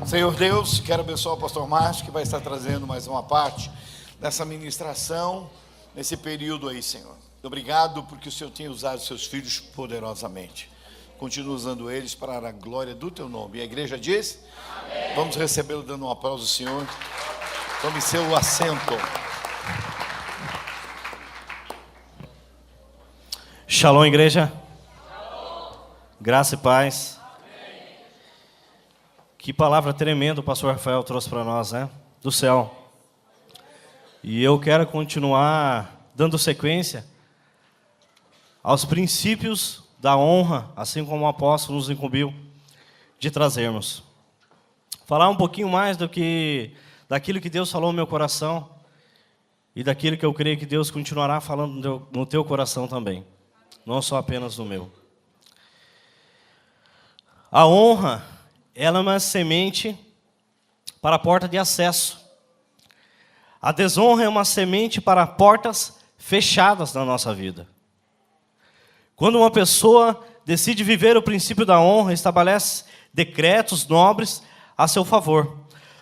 Senhor Deus, quero abençoar o pastor Márcio, que vai estar trazendo mais uma parte dessa ministração nesse período aí, Senhor. Obrigado porque o Senhor tem usado seus filhos poderosamente. Continua usando eles para a glória do teu nome. E a igreja diz? Amém. Vamos recebê-lo dando um aplauso ao Senhor. Tome seu assento. Shalom, igreja. Shalom. Graça e paz. Amém. Que palavra tremenda o pastor Rafael trouxe para nós, né? Do céu. E eu quero continuar dando sequência aos princípios da honra, assim como o apóstolo nos incumbiu de trazermos. Falar um pouquinho mais daquilo que Deus falou no meu coração e daquilo que eu creio que Deus continuará falando no teu coração também, não só apenas no meu. A honra, ela é uma semente para a porta de acesso. A desonra é uma semente para portas fechadas na nossa vida. Quando uma pessoa decide viver o princípio da honra, estabelece decretos nobres a seu favor.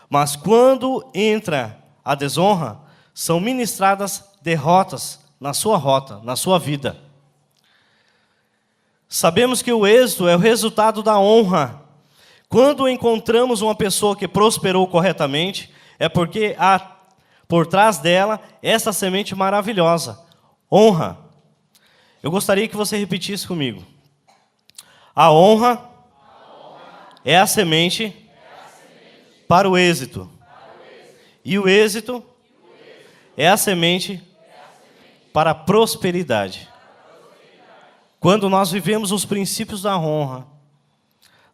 Mas quando entra a desonra, são ministradas derrotas na sua rota, na sua vida. Sabemos que o êxito é o resultado da honra. Quando encontramos uma pessoa que prosperou corretamente, é porque há por trás dela essa semente maravilhosa, honra. Eu gostaria que você repetisse comigo. A honra é a semente para o êxito. E o êxito é a semente para a prosperidade. Quando nós vivemos os princípios da honra,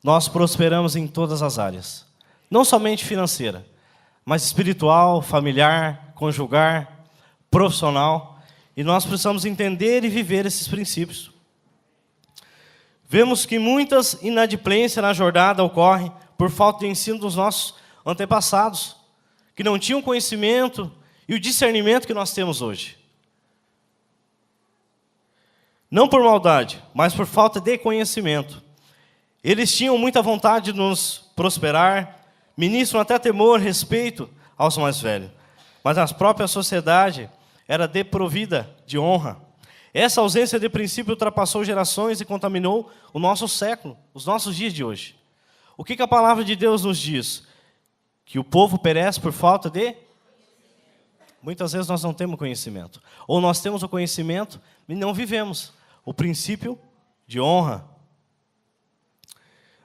nós prosperamos em todas as áreas. Não somente financeira, mas espiritual, familiar, conjugal, profissional. E nós precisamos entender e viver esses princípios. Vemos que muitas inadimplências na jornada ocorrem por falta de ensino dos nossos antepassados, que não tinham conhecimento e o discernimento que nós temos hoje. Não por maldade, mas por falta de conhecimento. Eles tinham muita vontade de nos prosperar, ministram até temor, respeito aos mais velhos. Mas a própria sociedade era desprovida de honra. Essa ausência de princípio ultrapassou gerações e contaminou o nosso século, os nossos dias de hoje. O que a palavra de Deus nos diz? Que o povo perece por falta de... Muitas vezes nós não temos conhecimento. Ou nós temos o conhecimento e não vivemos o princípio de honra.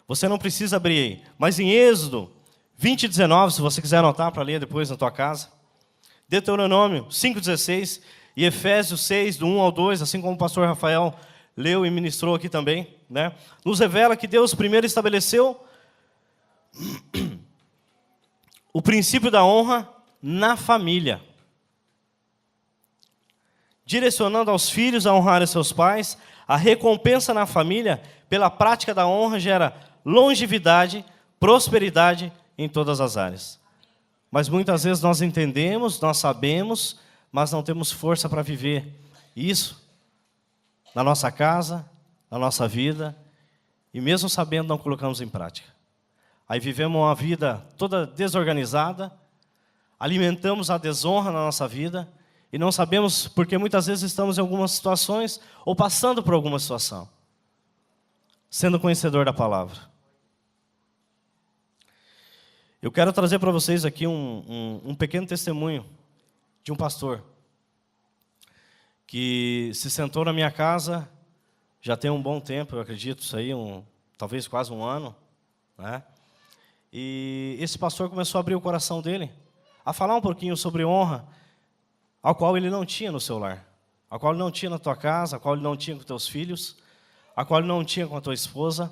Você não precisa abrir aí. Mas em Êxodo 20:19, se você quiser anotar para ler depois na tua casa. Deuteronômio 5:16 e Efésios 6, do 1 ao 2, assim como o pastor Rafael leu e ministrou aqui também, né? Nos revela que Deus primeiro estabeleceu o princípio da honra na família, direcionando aos filhos a honrarem seus pais. A recompensa na família pela prática da honra gera longevidade, prosperidade em todas as áreas. Mas muitas vezes nós entendemos, nós sabemos, mas não temos força para viver isso na nossa casa, na nossa vida, e mesmo sabendo não colocamos em prática. Aí vivemos uma vida toda desorganizada, alimentamos a desonra na nossa vida, e não sabemos porque muitas vezes estamos em algumas situações, ou passando por alguma situação, sendo conhecedor da palavra. Eu quero trazer para vocês aqui um pequeno testemunho de um pastor que se sentou na minha casa, já tem um bom tempo, eu acredito, isso aí, talvez quase um ano, né? E esse pastor começou a abrir o coração dele, a falar um pouquinho sobre honra, ao qual ele não tinha no seu lar, a qual ele não tinha na tua casa, a qual ele não tinha com teus filhos, a qual ele não tinha com a tua esposa.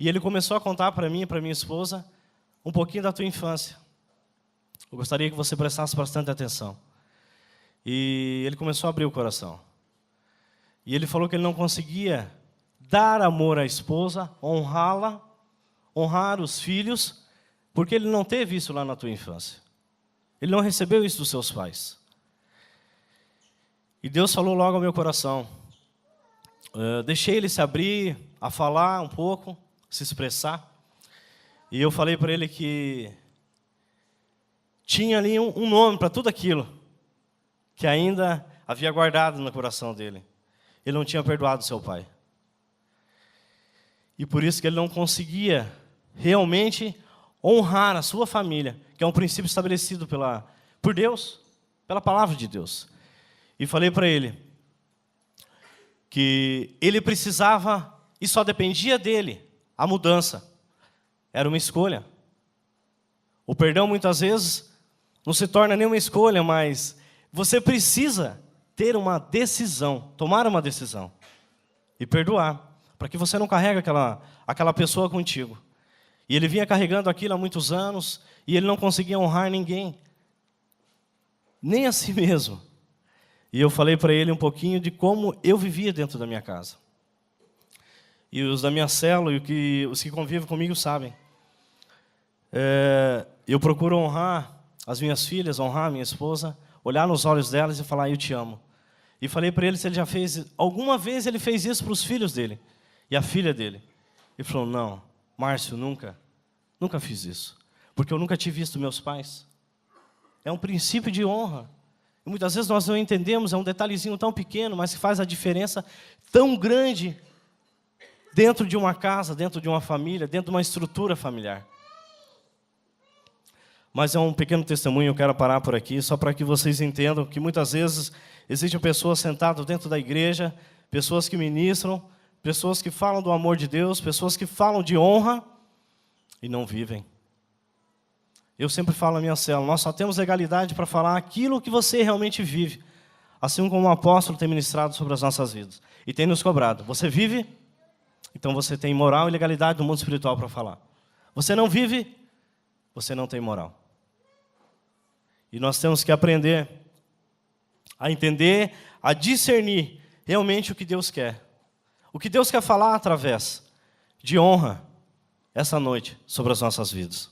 E ele começou a contar para mim e para minha esposa um pouquinho da tua infância. Eu gostaria que você prestasse bastante atenção. E ele começou a abrir o coração. E ele falou que ele não conseguia dar amor à esposa, honrá-la, honrar os filhos, porque ele não teve isso lá na tua infância. Ele não recebeu isso dos seus pais. E Deus falou logo ao meu coração. Deixei ele se abrir, a falar um pouco, se expressar. E eu falei para ele que tinha ali um nome para tudo aquilo que ainda havia guardado no coração dele. Ele não tinha perdoado seu pai. E por isso que ele não conseguia realmente honrar a sua família, que é um princípio estabelecido por Deus, pela palavra de Deus. E falei para ele que ele precisava, e só dependia dele, a mudança. Era uma escolha. O perdão, muitas vezes, não se torna nenhuma escolha, mas você precisa ter uma decisão, tomar uma decisão e perdoar, para que você não carregue aquela pessoa contigo. E ele vinha carregando aquilo há muitos anos, e ele não conseguia honrar ninguém, nem a si mesmo. E eu falei para ele um pouquinho de como eu vivia dentro da minha casa. E os da minha célula, e os que convivem comigo sabem. Eu procuro honrar as minhas filhas, honrar a minha esposa, olhar nos olhos delas e falar, eu te amo. E falei para ele se ele já fez, alguma vez ele fez isso para os filhos dele, e a filha dele. Ele falou, não, Márcio, nunca fiz isso, porque eu nunca tinha visto meus pais. É um princípio de honra. E muitas vezes nós não entendemos, é um detalhezinho tão pequeno, mas que faz a diferença tão grande dentro de uma casa, dentro de uma família, dentro de uma estrutura familiar. Mas é um pequeno testemunho, eu quero parar por aqui, só para que vocês entendam que muitas vezes existem pessoas sentadas dentro da igreja, pessoas que ministram, pessoas que falam do amor de Deus, pessoas que falam de honra e não vivem. Eu sempre falo na minha célula, nós só temos legalidade para falar aquilo que você realmente vive, assim como o apóstolo tem ministrado sobre as nossas vidas e tem nos cobrado. Você vive? Então você tem moral e legalidade do mundo espiritual para falar. Você não vive? Você não tem moral. E nós temos que aprender a entender, a discernir realmente o que Deus quer. O que Deus quer falar através de honra essa noite sobre as nossas vidas.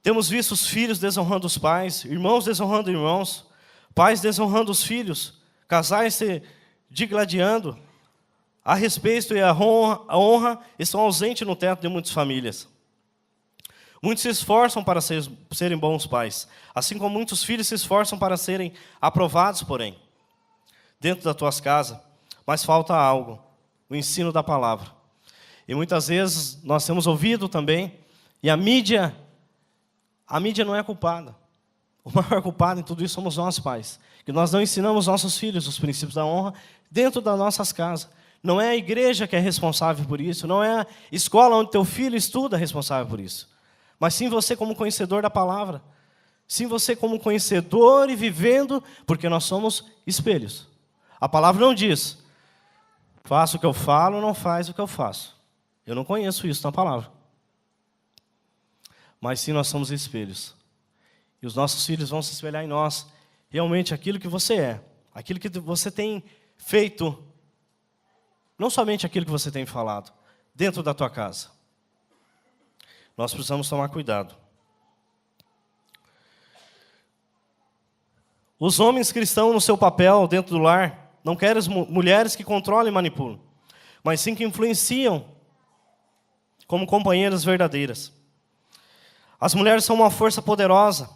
Temos visto os filhos desonrando os pais, irmãos desonrando irmãos, pais desonrando os filhos, casais se digladiando. A respeito e a honra estão ausentes no teto de muitas famílias. Muitos se esforçam para serem bons pais, assim como muitos filhos se esforçam para serem aprovados, porém, dentro das tuas casas, mas falta algo, o ensino da palavra. E muitas vezes nós temos ouvido também, e a mídia não é culpada. O maior culpado em tudo isso somos nós, pais, que nós não ensinamos nossos filhos os princípios da honra dentro das nossas casas. Não é a igreja que é responsável por isso, não é a escola onde teu filho estuda responsável por isso. Mas sim você como conhecedor da palavra. Sim você como conhecedor e vivendo, porque nós somos espelhos. A palavra não diz, faça o que eu falo, não faz o que eu faço. Eu não conheço isso na palavra. Mas sim nós somos espelhos. E os nossos filhos vão se espelhar em nós. Realmente aquilo que você é, aquilo que você tem feito, não somente aquilo que você tem falado, dentro da tua casa. Nós precisamos tomar cuidado. Os homens cristãos no seu papel dentro do lar não querem mulheres que controlam e manipulam, mas sim que influenciam como companheiras verdadeiras. As mulheres são uma força poderosa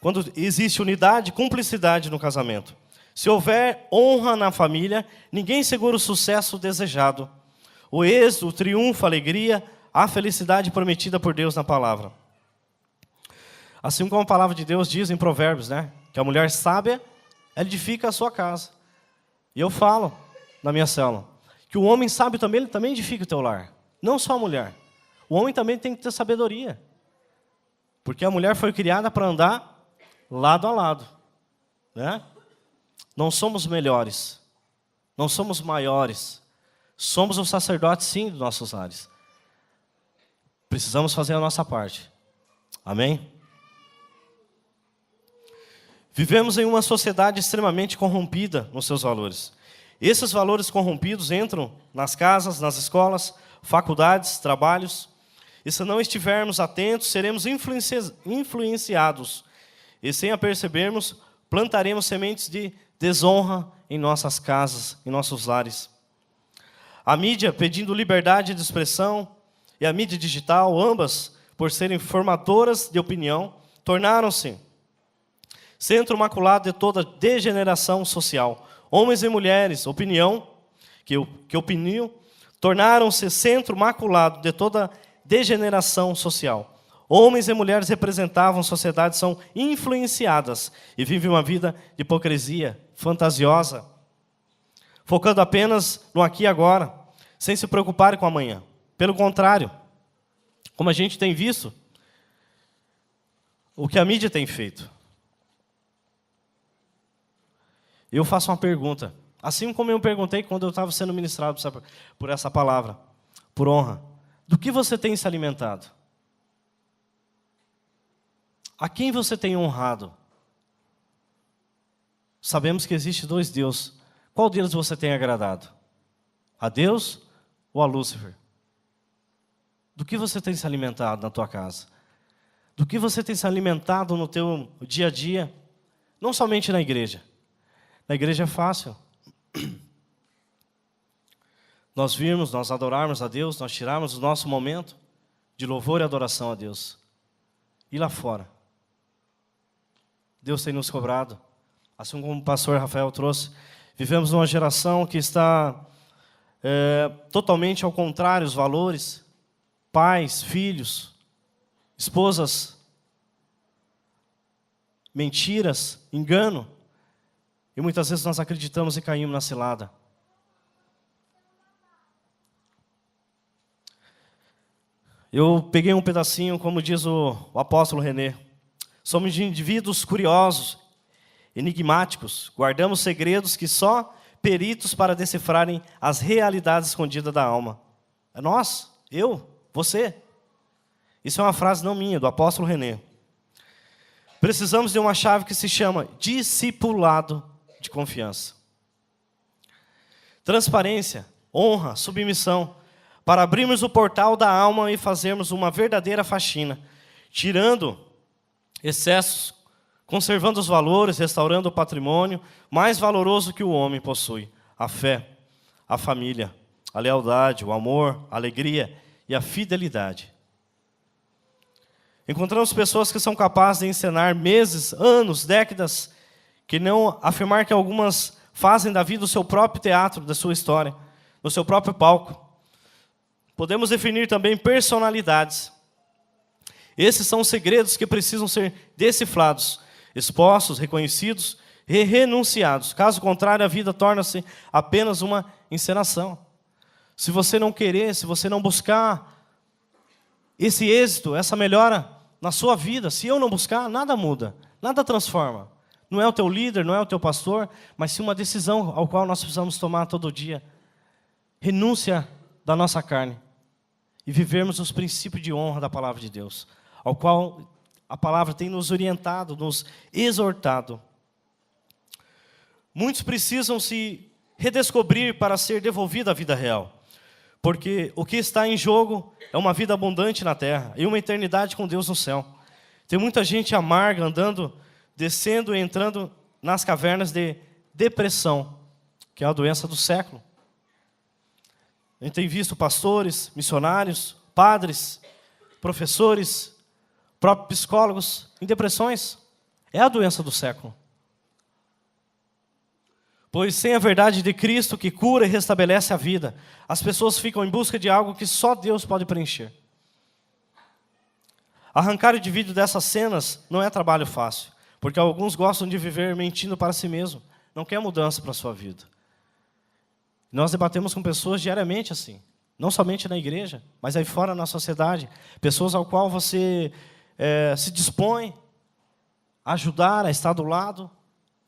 quando existe unidade e cumplicidade no casamento. Se houver honra na família, ninguém segura o sucesso desejado, o êxito, o triunfo, a alegria, a felicidade prometida por Deus na palavra. Assim como a palavra de Deus diz em Provérbios, que a mulher sábia, ela edifica a sua casa. E eu falo na minha célula, que o homem sábio também, ele também edifica o teu lar. Não só a mulher. O homem também tem que ter sabedoria. Porque a mulher foi criada para andar lado a lado. Não somos melhores. Não somos maiores. Somos os sacerdotes, sim, dos nossos lares. Precisamos fazer a nossa parte. Amém? Vivemos em uma sociedade extremamente corrompida nos seus valores. Esses valores corrompidos entram nas casas, nas escolas, faculdades, trabalhos. E se não estivermos atentos, seremos influenciados. E sem apercebermos, plantaremos sementes de desonra em nossas casas, em nossos lares. A mídia pedindo liberdade de expressão e a mídia digital, ambas, por serem formadoras de opinião, tornaram-se centro maculado de toda degeneração social. Homens e mulheres, que opiniam, tornaram-se centro maculado de toda degeneração social. Homens e mulheres representavam sociedades, são influenciadas e vivem uma vida de hipocrisia fantasiosa, focando apenas no aqui e agora, sem se preocuparem com o amanhã. Pelo contrário, como a gente tem visto, o que a mídia tem feito. Eu faço uma pergunta, assim como eu perguntei quando eu estava sendo ministrado por essa palavra, por honra. Do que você tem se alimentado? A quem você tem honrado? Sabemos que existe 2 deuses. Qual deles você tem agradado? A Deus ou a Lúcifer? Do que você tem se alimentado na tua casa? Do que você tem se alimentado no teu dia a dia? Não somente na igreja. Na igreja é fácil. Nós virmos, nós adorarmos a Deus, nós tirarmos o nosso momento de louvor e adoração a Deus. E lá fora? Deus tem nos cobrado. Assim como o pastor Rafael trouxe, vivemos numa geração que está totalmente ao contrário dos valores. Pais, filhos, esposas, mentiras, engano. E muitas vezes nós acreditamos e caímos na cilada. Eu peguei um pedacinho, como diz o apóstolo René. Somos indivíduos curiosos, enigmáticos. Guardamos segredos que só peritos para decifrarem as realidades escondidas da alma. É nós, eu, você. Isso é uma frase não minha, do apóstolo René. Precisamos de uma chave que se chama discipulado de confiança. Transparência, honra, submissão, para abrirmos o portal da alma e fazermos uma verdadeira faxina, tirando excessos, conservando os valores, restaurando o patrimônio mais valoroso que o homem possui: a fé, a família, a lealdade, o amor, a alegria e a fidelidade. Encontramos pessoas que são capazes de encenar meses, anos, décadas, que não afirmar que algumas fazem da vida o seu próprio teatro, da sua história, no seu próprio palco. Podemos definir também personalidades. Esses são os segredos que precisam ser decifrados, expostos, reconhecidos e renunciados. Caso contrário, a vida torna-se apenas uma encenação. Se você não querer, se você não buscar esse êxito, essa melhora na sua vida, se eu não buscar, nada muda, nada transforma. Não é o teu líder, não é o teu pastor, mas sim uma decisão ao qual nós precisamos tomar todo dia. Renúncia da nossa carne e vivermos os princípios de honra da palavra de Deus, ao qual a palavra tem nos orientado, nos exortado. Muitos precisam se redescobrir para ser devolvida à vida real, porque o que está em jogo é uma vida abundante na terra e uma eternidade com Deus no céu. Tem muita gente amarga andando, descendo e entrando nas cavernas de depressão, que é a doença do século. A gente tem visto pastores, missionários, padres, professores, próprios psicólogos em depressões. É a doença do século. Pois sem a verdade de Cristo que cura e restabelece a vida, as pessoas ficam em busca de algo que só Deus pode preencher. Arrancar o indivíduo dessas cenas não é trabalho fácil, porque alguns gostam de viver mentindo para si mesmo, não quer mudança para a sua vida. Nós debatemos com pessoas diariamente assim, não somente na igreja, mas aí fora na sociedade, pessoas ao qual você se dispõe a ajudar, a estar do lado,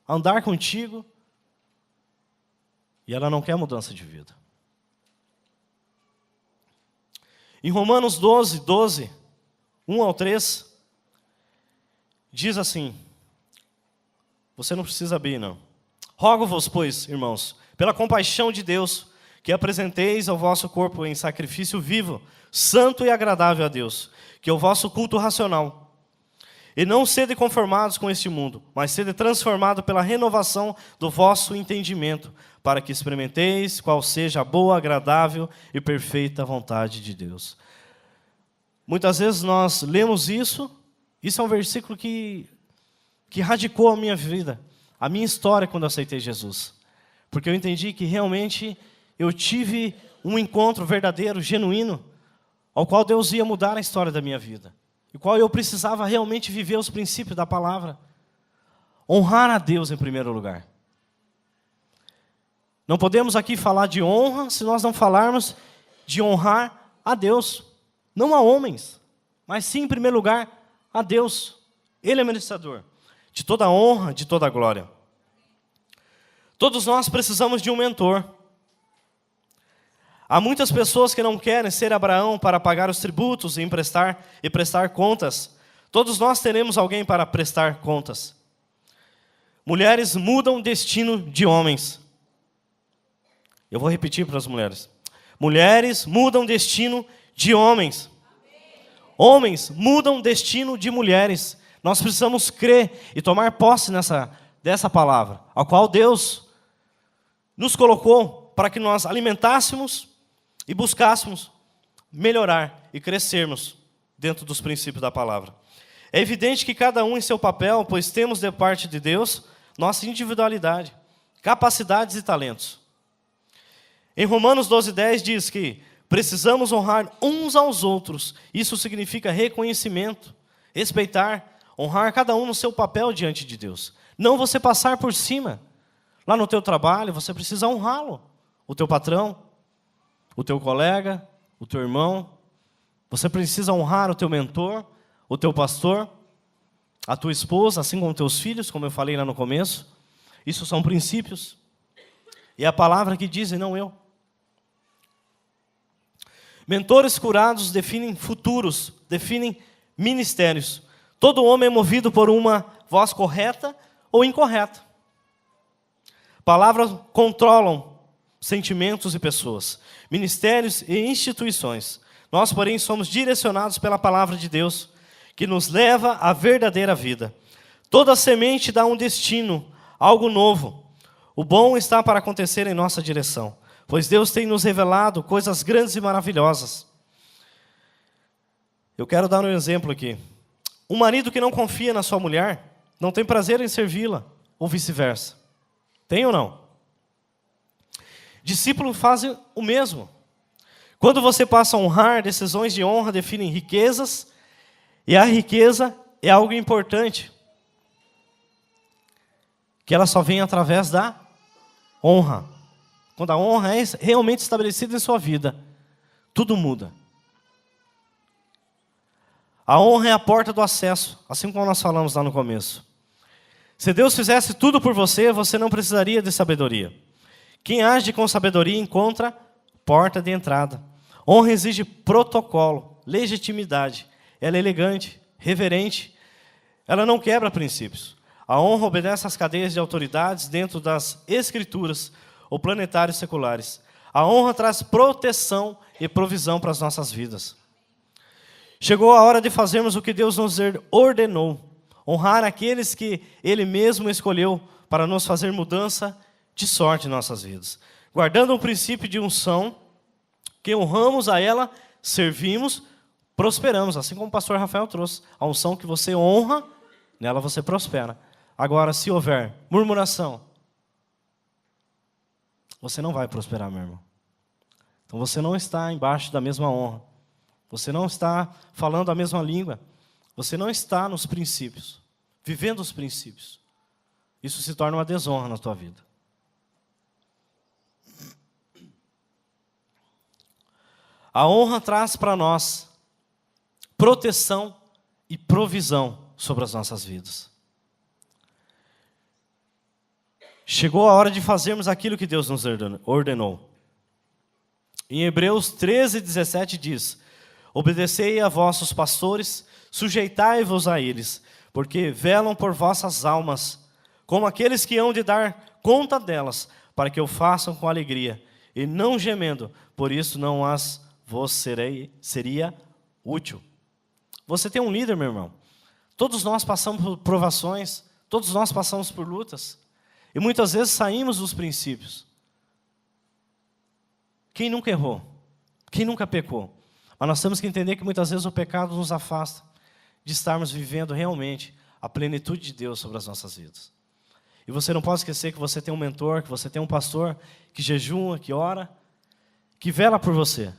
a andar contigo, e ela não quer mudança de vida. Em Romanos 12, 1 ao 3, diz assim, você não precisa abrir, não. Rogo-vos, pois, irmãos, pela compaixão de Deus, que apresenteis ao vosso corpo em sacrifício vivo, santo e agradável a Deus, que é o vosso culto racional. E não sede conformados com este mundo, mas sede transformado pela renovação do vosso entendimento, para que experimenteis qual seja a boa, agradável e perfeita vontade de Deus. Muitas vezes nós lemos isso é um versículo que radicou a minha vida, a minha história quando eu aceitei Jesus. Porque eu entendi que realmente eu tive um encontro verdadeiro, genuíno, ao qual Deus ia mudar a história da minha vida. E qual eu precisava realmente viver os princípios da palavra. Honrar a Deus em primeiro lugar. Não podemos aqui falar de honra se nós não falarmos de honrar a Deus. Não a homens, mas sim, em primeiro lugar, a Deus. Ele é merecedor de toda a honra, de toda a glória. Todos nós precisamos de um mentor. Há muitas pessoas que não querem ser Abraão para pagar os tributos e prestar contas. Todos nós teremos alguém para prestar contas. Mulheres mudam o destino de homens. Eu vou repetir para as mulheres. Mulheres mudam o destino de homens. Homens mudam o destino de mulheres. Nós precisamos crer e tomar posse dessa palavra, a qual Deus nos colocou para que nós alimentássemos e buscássemos melhorar e crescermos dentro dos princípios da palavra. É evidente que cada um em seu papel, pois temos de parte de Deus nossa individualidade, capacidades e talentos. Em Romanos 12:10 diz que precisamos honrar uns aos outros. Isso significa reconhecimento, respeitar, honrar cada um no seu papel diante de Deus. Não você passar por cima. Lá no teu trabalho, você precisa honrá-lo. O teu patrão, o teu colega, o teu irmão. Você precisa honrar o teu mentor, o teu pastor, a tua esposa, assim como teus filhos, como eu falei lá no começo. Isso são princípios. E é a palavra que diz e não eu. Mentores curados definem futuros, definem ministérios. Todo homem é movido por uma voz correta ou incorreta. Palavras controlam sentimentos e pessoas, ministérios e instituições. Nós, porém, somos direcionados pela palavra de Deus, que nos leva à verdadeira vida. Toda semente dá um destino, algo novo. O bom está para acontecer em nossa direção, pois Deus tem nos revelado coisas grandes e maravilhosas. Eu quero dar um exemplo aqui. Um marido que não confia na sua mulher, não tem prazer em servi-la, ou vice-versa. Tem ou não? Discípulos fazem o mesmo. Quando você passa a honrar, decisões de honra definem riquezas, e a riqueza é algo importante, que ela só vem através da honra. Quando a honra é realmente estabelecida em sua vida, tudo muda. A honra é a porta do acesso, assim como nós falamos lá no começo. Se Deus fizesse tudo por você, você não precisaria de sabedoria. Quem age com sabedoria encontra porta de entrada. Honra exige protocolo, legitimidade. Ela é elegante, reverente. Ela não quebra princípios. A honra obedece às cadeias de autoridades dentro das escrituras ou planetários seculares. A honra traz proteção e provisão para as nossas vidas. Chegou a hora de fazermos o que Deus nos ordenou. Honrar aqueles que Ele mesmo escolheu para nos fazer mudança de sorte em nossas vidas. Guardando o princípio de unção, que honramos a ela, servimos, prosperamos. Assim como o pastor Rafael trouxe. A unção que você honra, nela você prospera. Agora, se houver murmuração, você não vai prosperar, meu irmão. Então você não está embaixo da mesma honra. Você não está falando a mesma língua. Você não está nos princípios, vivendo os princípios. Isso se torna uma desonra na tua vida. A honra traz para nós proteção e provisão sobre as nossas vidas. Chegou a hora de fazermos aquilo que Deus nos ordenou. Em Hebreus 13:17 diz: obedecei a vossos pastores, sujeitai-vos a eles, porque velam por vossas almas, como aqueles que hão de dar conta delas, para que o façam com alegria, e não gemendo, por isso não as vos seria útil. Você tem um líder, meu irmão. Todos nós passamos por provações, todos nós passamos por lutas, e muitas vezes saímos dos princípios. Quem nunca errou? Quem nunca pecou? Mas nós temos que entender que muitas vezes o pecado nos afasta de estarmos vivendo realmente a plenitude de Deus sobre as nossas vidas. E você não pode esquecer que você tem um mentor, que você tem um pastor que jejua, que ora, que vela por você.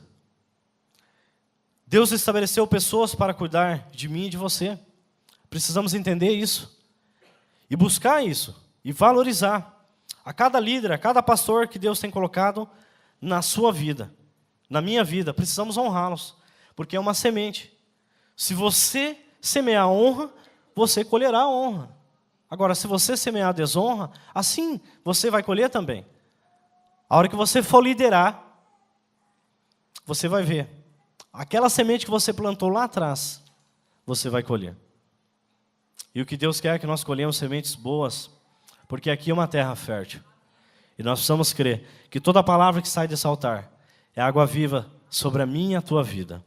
Deus estabeleceu pessoas para cuidar de mim e de você. Precisamos entender isso e buscar isso e valorizar a cada líder, a cada pastor que Deus tem colocado na sua vida, na minha vida. Precisamos honrá-los, porque é uma semente. Se você semear a honra, você colherá a honra. Agora, se você semear a desonra, assim você vai colher também. A hora que você for liderar, você vai ver. Aquela semente que você plantou lá atrás, você vai colher. E o que Deus quer é que nós colhemos sementes boas, porque aqui é uma terra fértil. E nós precisamos crer que toda palavra que sai desse altar é água viva sobre a minha e a tua vida.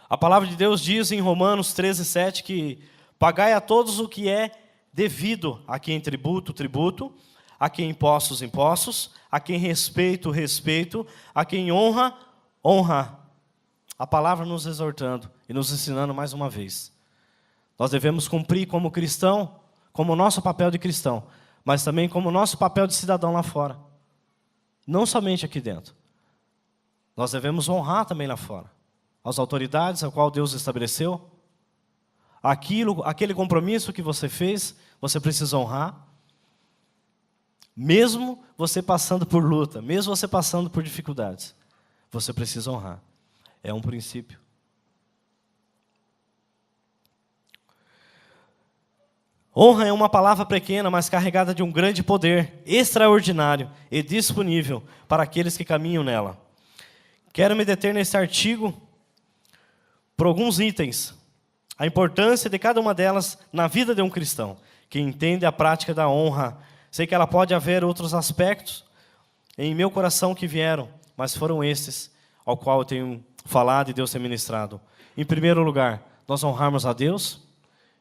A palavra de Deus diz em Romanos 13:7 que pagai a todos o que é devido, a quem tributo, tributo, a quem impostos, impostos, a quem respeito, respeito, a quem honra, honra. A palavra nos exortando e nos ensinando mais uma vez. Nós devemos cumprir como cristão, como nosso papel de cristão, mas também como nosso papel de cidadão lá fora. Não somente aqui dentro. Nós devemos honrar também lá fora. As autoridades a qual Deus estabeleceu. Aquele compromisso que você fez, você precisa honrar. Mesmo você passando por luta, mesmo você passando por dificuldades, você precisa honrar. É um princípio. Honra é uma palavra pequena, mas carregada de um grande poder, extraordinário e disponível para aqueles que caminham nela. Quero me deter nesse artigo por alguns itens. A importância de cada uma delas na vida de um cristão, que entende a prática da honra. Sei que ela pode haver outros aspectos em meu coração que vieram, mas foram esses ao qual eu tenho falado e Deus tem ministrado. Em primeiro lugar, nós honrarmos a Deus.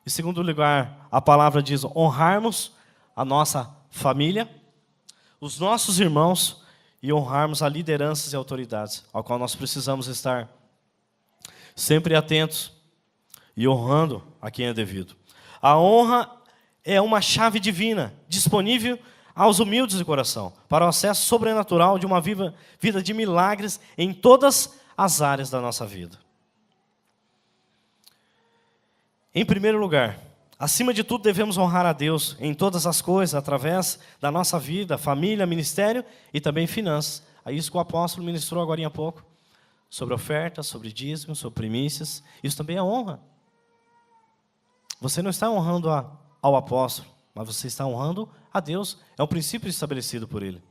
Em segundo lugar, a palavra diz honrarmos a nossa família, os nossos irmãos e honrarmos as lideranças e autoridades, ao qual nós precisamos estar sempre atentos e honrando a quem é devido. A honra é uma chave divina, disponível aos humildes de coração, para o acesso sobrenatural de uma vida de milagres em todas as áreas da nossa vida. Em primeiro lugar, acima de tudo devemos honrar a Deus em todas as coisas, através da nossa vida, família, ministério e também finanças. É isso que o apóstolo ministrou agora há pouco, sobre ofertas, sobre dízimos, sobre primícias. Isso também é honra. Você não está honrando ao apóstolo, mas você está honrando a Deus. É um princípio estabelecido por ele.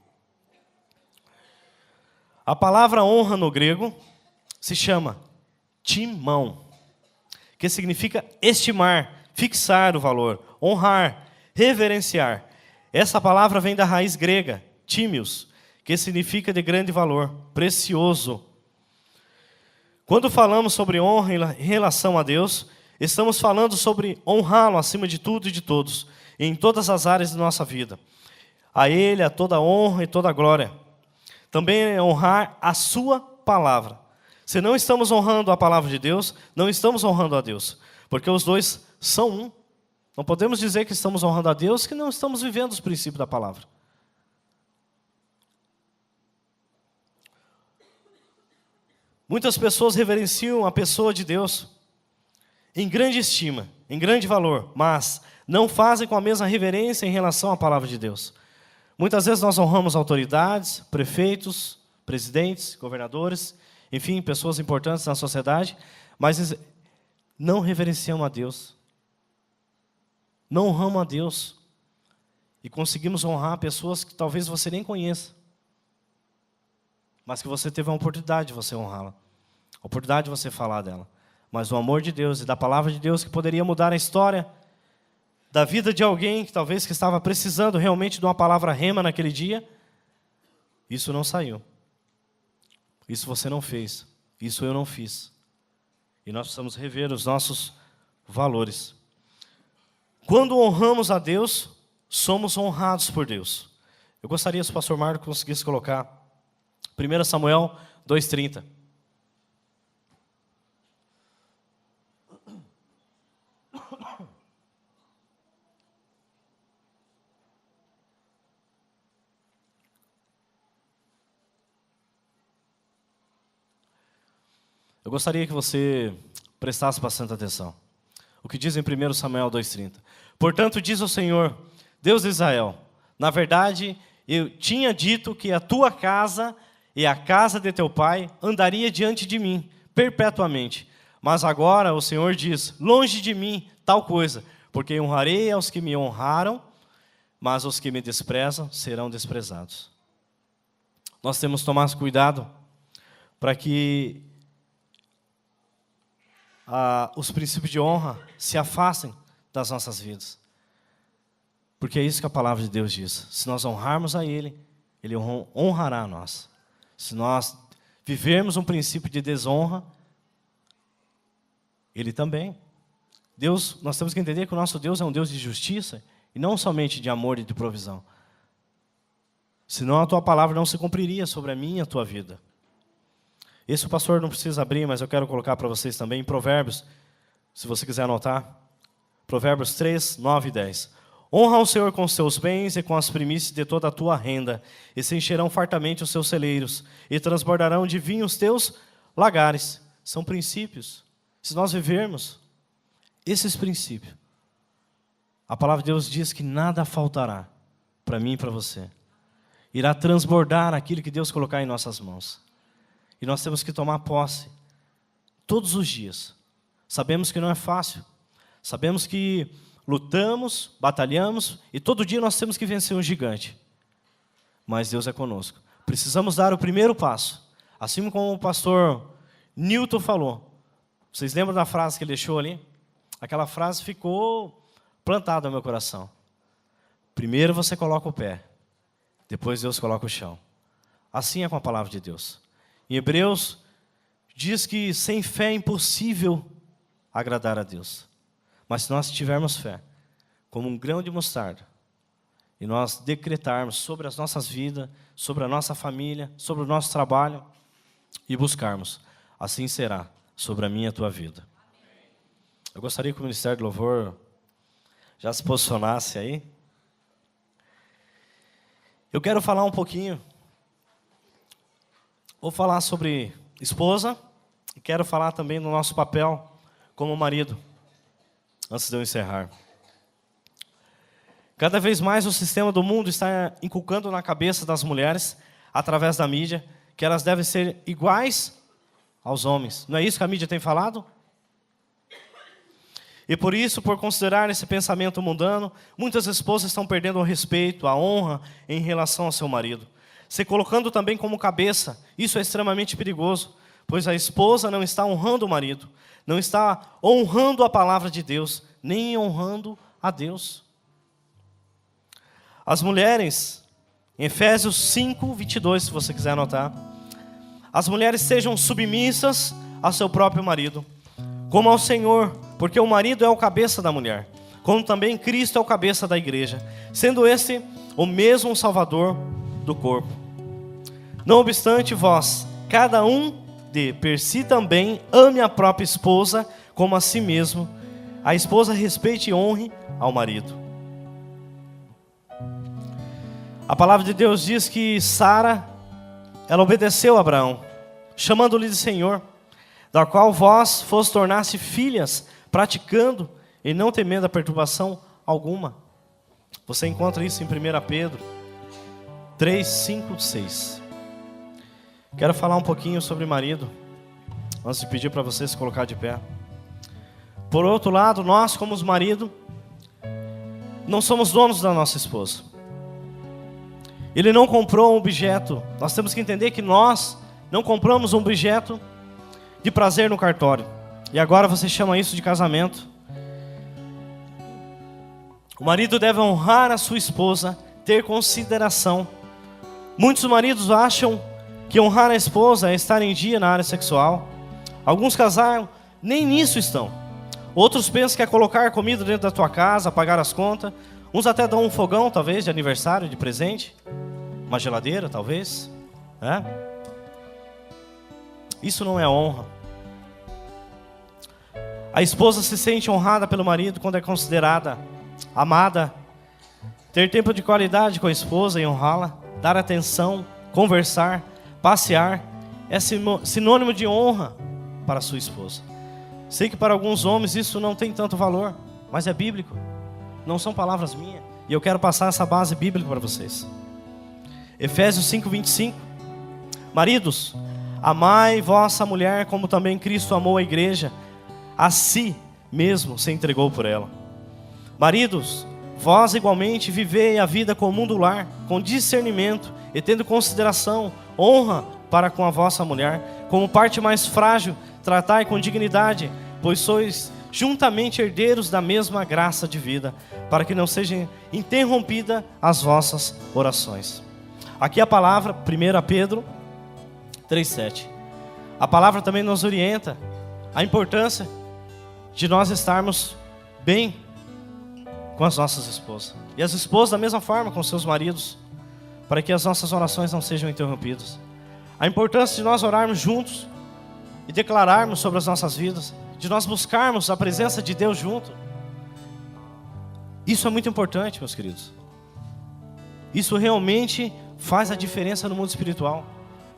A palavra honra no grego se chama timão, que significa estimar, fixar o valor, honrar, reverenciar. Essa palavra vem da raiz grega, tímios, que significa de grande valor, precioso. Quando falamos sobre honra em relação a Deus, estamos falando sobre honrá-lo acima de tudo e de todos, em todas as áreas de nossa vida. A Ele, a toda honra e toda glória. Também é honrar a sua palavra. Se não estamos honrando a palavra de Deus, não estamos honrando a Deus, porque os dois são um. Não podemos dizer que estamos honrando a Deus que não estamos vivendo os princípios da palavra. Muitas pessoas reverenciam a pessoa de Deus em grande estima, em grande valor, mas não fazem com a mesma reverência em relação à palavra de Deus. Muitas vezes nós honramos autoridades, prefeitos, presidentes, governadores, enfim, pessoas importantes na sociedade, mas não reverenciamos a Deus. Não honramos a Deus. E conseguimos honrar pessoas que talvez você nem conheça, mas que você teve a oportunidade de você honrá-la, a oportunidade de você falar dela. Mas o amor de Deus e da palavra de Deus que poderia mudar a história da vida de alguém que talvez que estava precisando realmente de uma palavra rema naquele dia, isso não saiu. Isso você não fez. Isso eu não fiz. E nós precisamos rever os nossos valores. Quando honramos a Deus, somos honrados por Deus. Eu gostaria, se o pastor Marco conseguisse colocar 1 Samuel 2,30. Eu gostaria que você prestasse bastante atenção. O que diz em 1 Samuel 2,30. Portanto, diz o Senhor, Deus de Israel, na verdade, eu tinha dito que a tua casa e a casa de teu pai andaria diante de mim, perpetuamente. Mas agora o Senhor diz, longe de mim tal coisa, porque honrarei aos que me honraram, mas os que me desprezam serão desprezados. Nós temos que tomar cuidado para que os princípios de honra se afastem das nossas vidas. Porque é isso que a palavra de Deus diz. Se nós honrarmos a Ele, Ele honrará a nós. Se nós vivermos um princípio de desonra, Ele também. Deus, nós temos que entender que o nosso Deus é um Deus de justiça e não somente de amor e de provisão. Senão a tua palavra não se cumpriria sobre a minha e a tua vida. Esse o pastor não precisa abrir, mas eu quero colocar para vocês também em Provérbios, se você quiser anotar. Provérbios 3, 9 e 10. Honra o Senhor com os teus bens e com as primícias de toda a tua renda, e se encherão fartamente os seus celeiros, e transbordarão de vinho os teus lagares. São princípios. Se nós vivermos esses princípios, a palavra de Deus diz que nada faltará para mim e para você. Irá transbordar aquilo que Deus colocar em nossas mãos. E nós temos que tomar posse todos os dias. Sabemos que não é fácil. Sabemos que lutamos, batalhamos e todo dia nós temos que vencer um gigante. Mas Deus é conosco. Precisamos dar o primeiro passo. Assim como o pastor Newton falou. Vocês lembram da frase que ele deixou ali? Aquela frase ficou plantada no meu coração. Primeiro você coloca o pé. Depois Deus coloca o chão. Assim é com a palavra de Deus. Em Hebreus, diz que sem fé é impossível agradar a Deus. Mas se nós tivermos fé, como um grão de mostarda, e nós decretarmos sobre as nossas vidas, sobre a nossa família, sobre o nosso trabalho, e buscarmos, assim será sobre a minha e a tua vida. Eu gostaria que o Ministério do Louvor já se posicionasse aí. Eu quero falar um pouquinho. Vou falar sobre esposa e quero falar também do nosso papel como marido, antes de eu encerrar. Cada vez mais o sistema do mundo está inculcando na cabeça das mulheres, através da mídia, que elas devem ser iguais aos homens. Não é isso que a mídia tem falado? E por isso, por considerar esse pensamento mundano, muitas esposas estão perdendo o respeito, a honra em relação ao seu marido, se colocando também como cabeça. Isso é extremamente perigoso, pois a esposa não está honrando o marido, não está honrando a palavra de Deus, nem honrando a Deus. As mulheres, em Efésios 5, 22, se você quiser anotar, as mulheres sejam submissas ao seu próprio marido, como ao Senhor, porque o marido é o cabeça da mulher, como também Cristo é o cabeça da igreja, sendo esse o mesmo Salvador do corpo. Não obstante, vós, cada um de per si também, ame a própria esposa como a si mesmo. A esposa respeite e honre ao marido. A palavra de Deus diz que Sara, ela obedeceu a Abraão, chamando-lhe de Senhor, da qual vós foste tornar-se filhas, praticando e não temendo a perturbação alguma. Você encontra isso em 1 Pedro 3, 5, 6. Quero falar um pouquinho sobre marido, antes de pedir para você se colocar de pé. Por outro lado, nós como os maridos, não somos donos da nossa esposa. Ele não comprou um objeto. Nós temos que entender que nós não compramos um objeto de prazer no cartório. E agora você chama isso de casamento. O marido deve honrar a sua esposa, ter consideração. Muitos maridos acham que honrar a esposa é estar em dia na área sexual. Alguns casais nem nisso estão. Outros pensam que é colocar comida dentro da tua casa, pagar as contas. Uns até dão um fogão, talvez, de aniversário, de presente. Uma geladeira, talvez. Isso não é honra. A esposa se sente honrada pelo marido quando é considerada amada. Ter tempo de qualidade com a esposa e honrá-la. Dar atenção, conversar, passear. É sinônimo de honra para a sua esposa. Sei que para alguns homens isso não tem tanto valor, mas é bíblico. Não são palavras minhas. E eu quero passar essa base bíblica para vocês. Efésios 5:25. Maridos, amai vossa mulher como também Cristo amou a igreja, a si mesmo se entregou por ela. Maridos, vós igualmente vivei a vida comum do lar, com discernimento e tendo consideração, honra para com a vossa mulher, como parte mais frágil, tratai com dignidade, pois sois juntamente herdeiros da mesma graça de vida, para que não sejam interrompidas as vossas orações. Aqui a palavra, 1 Pedro 3,7. A palavra também nos orienta a importância de nós estarmos bem com as nossas esposas. E as esposas da mesma forma com seus maridos, para que as nossas orações não sejam interrompidas. A importância de nós orarmos juntos e declararmos sobre as nossas vidas, de nós buscarmos a presença de Deus junto. Isso é muito importante, meus queridos. Isso realmente faz a diferença no mundo espiritual.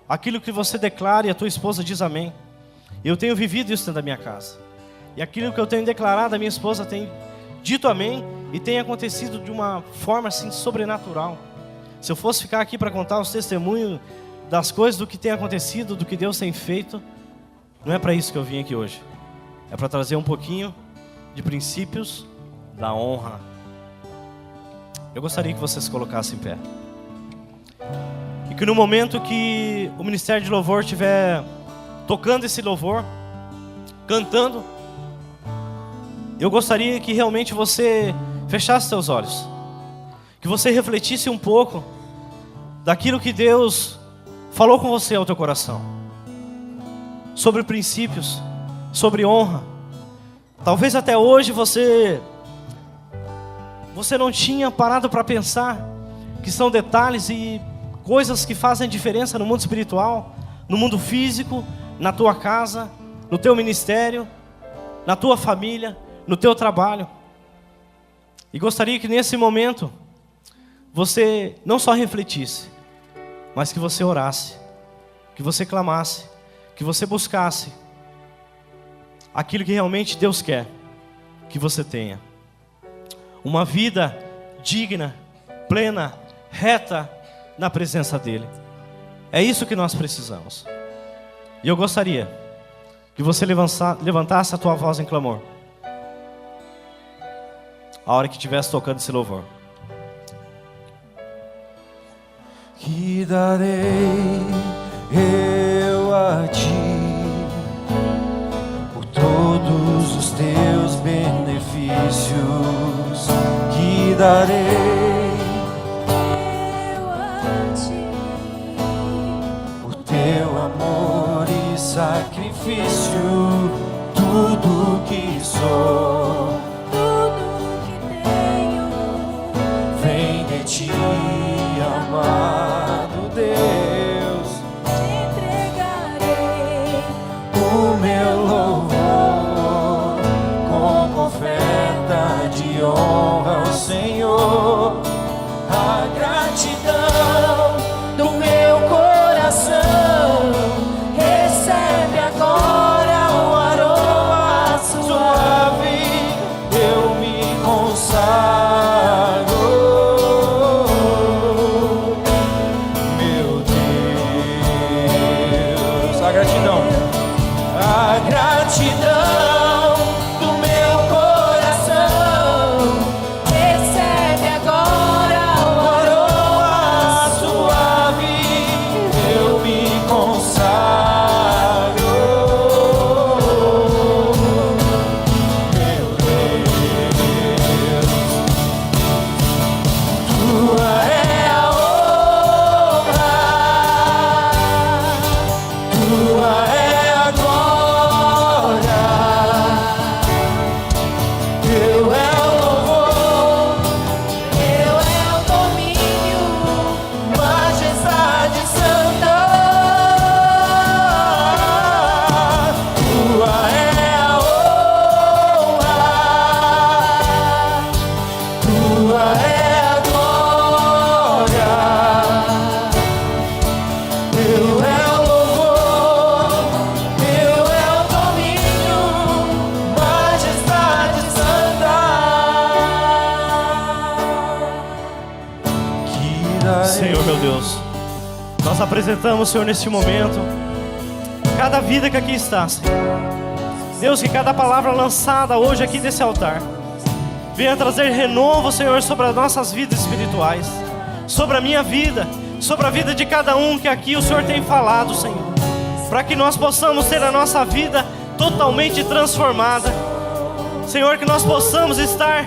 Aquilo que você declara e a tua esposa diz amém. Eu tenho vivido isso dentro da minha casa. E aquilo que eu tenho declarado, a minha esposa tem dito amém e tem acontecido de uma forma assim sobrenatural. Se eu fosse ficar aqui para contar os testemunhos das coisas, do que tem acontecido, do que Deus tem feito, não é para isso que eu vim aqui hoje. É para trazer um pouquinho de princípios da honra. Eu gostaria que vocês se colocassem em pé. E que no momento que o Ministério de Louvor estiver tocando esse louvor, cantando, eu gostaria que realmente você fechasse seus olhos. Que você refletisse um pouco daquilo que Deus falou com você ao teu coração. Sobre princípios, sobre honra. Talvez até hoje você não tinha parado para pensar que são detalhes e coisas que fazem diferença no mundo espiritual, no mundo físico, na tua casa, no teu ministério, na tua família, no teu trabalho. E gostaria que nesse momento você não só refletisse, mas que você orasse, que você clamasse, que você buscasse aquilo que realmente Deus quer que você tenha. Uma vida digna, plena, reta na presença dEle. É isso que nós precisamos. E eu gostaria que você levantasse a tua voz em clamor a hora que estivesse tocando esse louvor. Que darei eu a ti por todos os teus benefícios. Que darei eu a ti por teu amor e sacrifício. Tudo que sou, tudo que tenho, vem de ti, amado Deus. Te entregarei o meu louvor como oferta de honra ao Senhor. A gratidão do meu coração recebe agora o aroma suave meu Deus. Nós apresentamos, Senhor, neste momento, cada vida que aqui está, Senhor. Deus, que cada palavra lançada hoje aqui desse altar venha trazer renovo, Senhor, sobre as nossas vidas espirituais, sobre a minha vida, sobre a vida de cada um que aqui o Senhor tem falado, Senhor, para que nós possamos ter a nossa vida totalmente transformada, Senhor, que nós possamos estar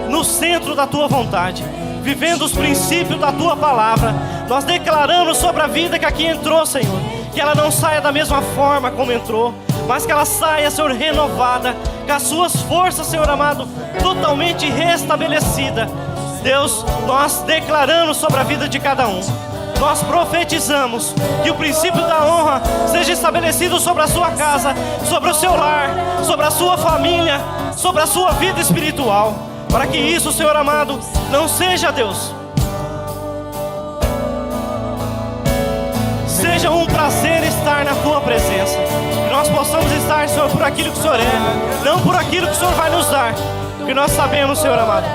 no centro da Tua vontade, vivendo os princípios da Tua palavra. Nós declaramos sobre a vida que aqui entrou, Senhor, que ela não saia da mesma forma como entrou, mas que ela saia, Senhor, renovada, com as suas forças, Senhor amado, totalmente restabelecida. Deus, nós declaramos sobre a vida de cada um, nós profetizamos que o princípio da honra seja estabelecido sobre a sua casa, sobre o seu lar, sobre a sua família, sobre a sua vida espiritual, para que isso, Senhor amado, não seja, Deus, seja um prazer estar na Tua presença, que nós possamos estar, Senhor, por aquilo que o Senhor é, não por aquilo que o Senhor vai nos dar, porque nós sabemos, Senhor amado,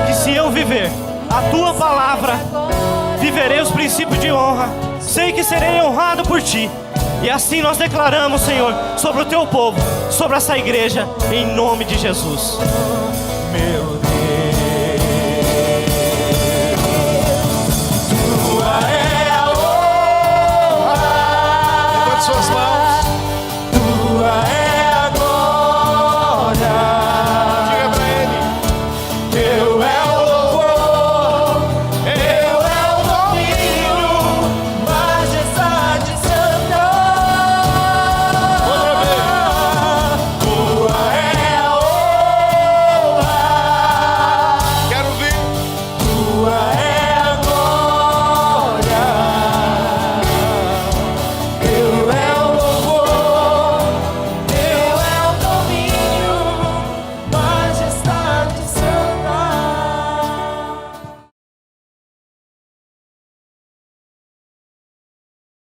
que se eu viver a Tua palavra, viverei os princípios de honra, sei que serei honrado por Ti, e assim nós declaramos, Senhor, sobre o Teu povo, sobre essa igreja, em nome de Jesus. Meu Deus, Tua é a honra. Levante suas mãos.